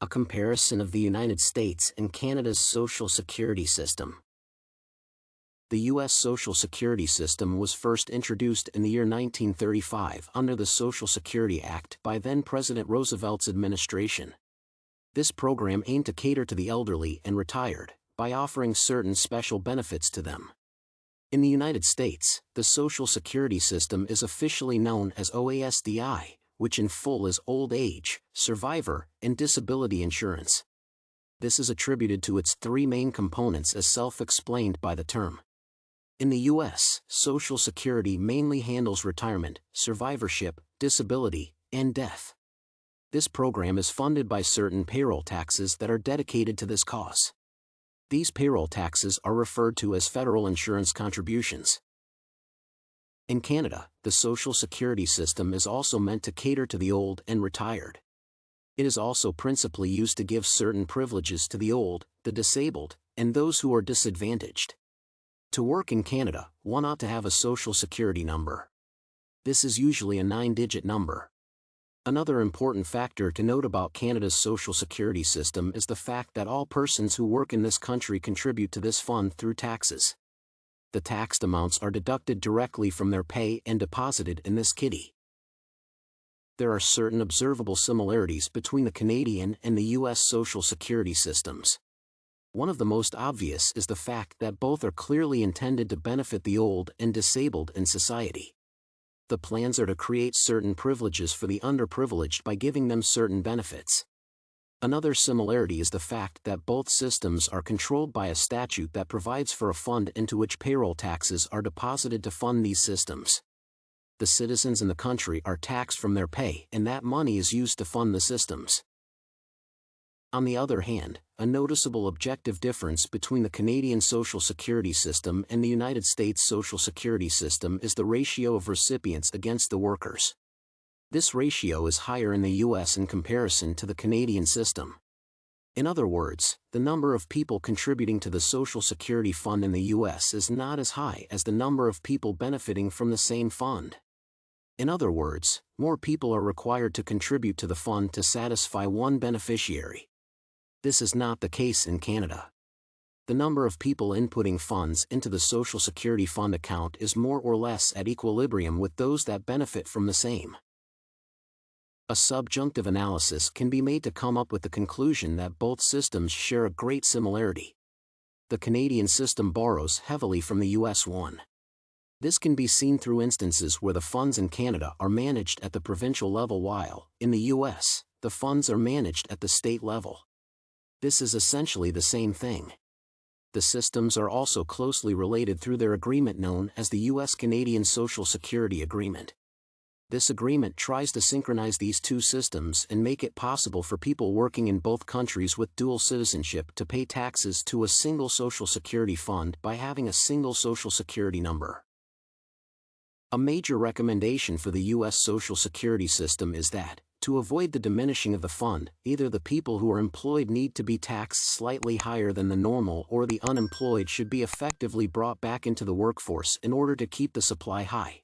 A comparison of the United States and Canada's social security system. The U.S. Social Security system was first introduced in the year 1935 under the Social Security Act by then-President Roosevelt's administration. This program aimed to cater to the elderly and retired, by offering certain special benefits to them. In the United States, the Social Security system is officially known as OASDI, which in full is old age, survivor, and disability insurance. This is attributed to its three main components as self-explained by the term. In the U.S., Social Security mainly handles retirement, survivorship, disability, and death. This program is funded by certain payroll taxes that are dedicated to this cause. These payroll taxes are referred to as federal insurance contributions. In Canada, the Social Security system is also meant to cater to the old and retired. It is also principally used to give certain privileges to the old, the disabled, and those who are disadvantaged. To work in Canada, one ought to have a Social Security number. This is usually a 9-digit number. Another important factor to note about Canada's Social Security system is the fact that all persons who work in this country contribute to this fund through taxes. The taxed amounts are deducted directly from their pay and deposited in this kitty. There are certain observable similarities between the Canadian and the U.S. Social Security systems. One of the most obvious is the fact that both are clearly intended to benefit the old and disabled in society. The plans are to create certain privileges for the underprivileged by giving them certain benefits. Another similarity is the fact that both systems are controlled by a statute that provides for a fund into which payroll taxes are deposited to fund these systems. The citizens in the country are taxed from their pay, and that money is used to fund the systems. On the other hand, a noticeable objective difference between the Canadian Social Security system and the United States Social Security system is the ratio of recipients against the workers. This ratio is higher in the U.S. in comparison to the Canadian system. In other words, the number of people contributing to the Social Security Fund in the U.S. is not as high as the number of people benefiting from the same fund. In other words, more people are required to contribute to the fund to satisfy one beneficiary. This is not the case in Canada. The number of people inputting funds into the Social Security Fund account is more or less at equilibrium with those that benefit from the same. A subjunctive analysis can be made to come up with the conclusion that both systems share a great similarity. The Canadian system borrows heavily from the US one. This can be seen through instances where the funds in Canada are managed at the provincial level while, in the US, the funds are managed at the state level. This is essentially the same thing. The systems are also closely related through their agreement known as the US-Canadian Social Security Agreement. This agreement tries to synchronize these two systems and make it possible for people working in both countries with dual citizenship to pay taxes to a single Social Security fund by having a single Social Security number. A major recommendation for the U.S. Social Security system is that, to avoid the diminishing of the fund, either the people who are employed need to be taxed slightly higher than the normal or the unemployed should be effectively brought back into the workforce in order to keep the supply high.